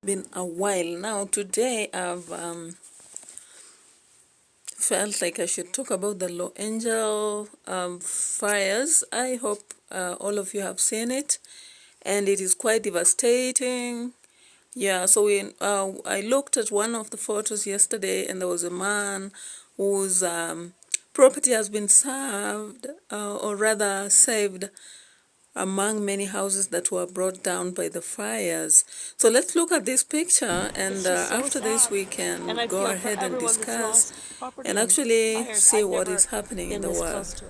Been a while now. Today I've felt like I should talk about the Los Angeles fires. I hope all of you have seen it, and it is quite devastating. Yeah, so I looked at one of the photos yesterday, and there was a man whose property has been served, or rather saved, among many houses that were brought down by the fires. So let's look at this picture, and after this we can go ahead and discuss and actually see what is happening in the world.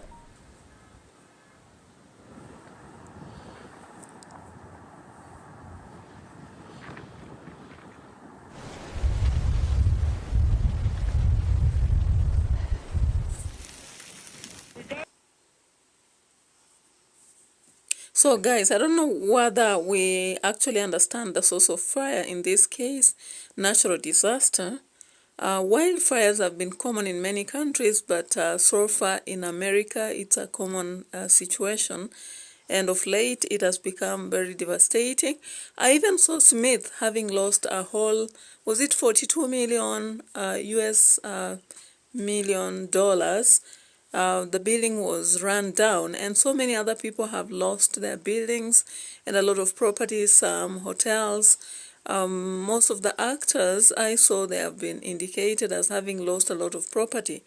So guys, I don't know whether we actually understand the source of fire in this case, natural disaster. Wildfires have been common in many countries, but so far in America, it's a common situation. And of late, it has become very devastating. I even saw Smith having lost a whole, was it 42 million US million dollars? The building was run down, and so many other people have lost their buildings and a lot of properties, hotels. Most of the actors I saw, they have been indicated as having lost a lot of property.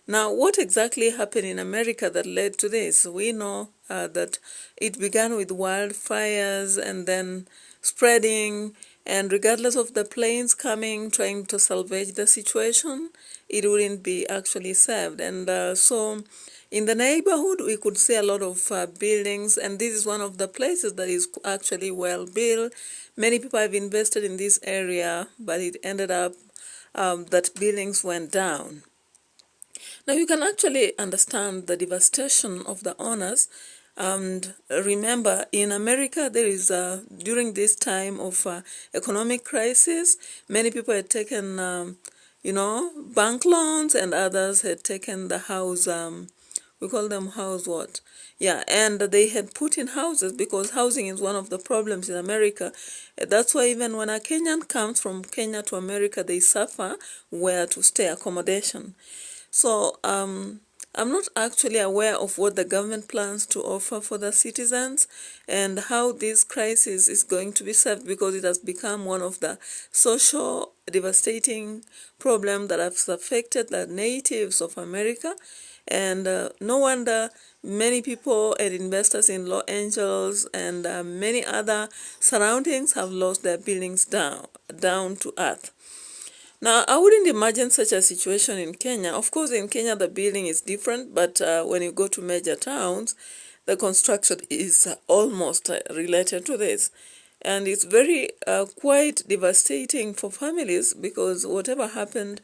Now, what exactly happened in America that led to this? We know that it began with wildfires and then spreading, and regardless of the planes coming, trying to salvage the situation, it wouldn't be actually saved. And so in the neighborhood, we could see a lot of buildings, and this is one of the places that is actually well built. Many people have invested in this area, but it ended up that buildings went down. Now you can actually understand the devastation of the owners. And remember, in America, there is during this time of economic crisis, many people had taken, bank loans, and others had taken the house. We call them house what? Yeah, and they had put in houses because housing is one of the problems in America. That's why even when a Kenyan comes from Kenya to America, they suffer where to stay, accommodation. So I'm not actually aware of what the government plans to offer for the citizens and how this crisis is going to be solved, because it has become one of the social devastating problems that has affected the natives of America. And no wonder many people and investors in Los Angeles and many other surroundings have lost their buildings down to earth. Now, I wouldn't imagine such a situation in Kenya. Of course, in Kenya, the building is different, but when you go to major towns, the construction is almost related to this. And it's very quite devastating for families, because whatever happened,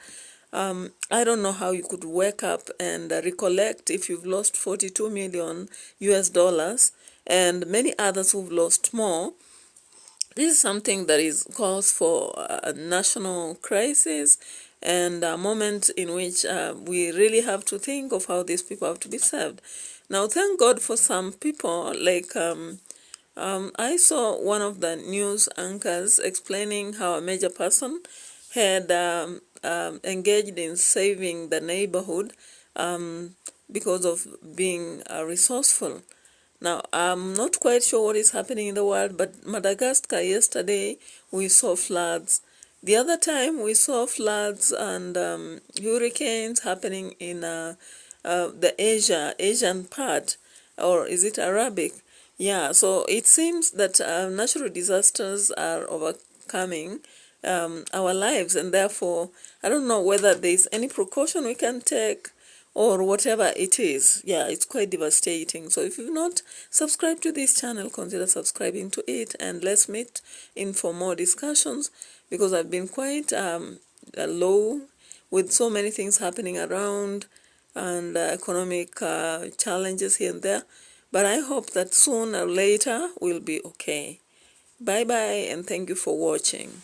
I don't know how you could wake up and recollect if you've lost 42 million US dollars and many others who've lost more. This is something that is cause for a national crisis and a moment in which we really have to think of how these people have to be served. Now, thank God for some people, like I saw one of the news anchors explaining how a major person had engaged in saving the neighborhood because of being resourceful. Now, I'm not quite sure what is happening in the world, but Madagascar yesterday, we saw floods. The other time, we saw floods and hurricanes happening in the Asian part, or is it Arabic? Yeah, so it seems that natural disasters are overcoming our lives, and therefore, I don't know whether there's any precaution we can take or whatever it is. Yeah, it's quite devastating. So if you've not subscribed to this channel, consider subscribing to it, and let's meet in for more discussions, because I've been quite low with so many things happening around and economic challenges here and there. But I hope that sooner or later we'll be okay. Bye bye, and thank you for watching.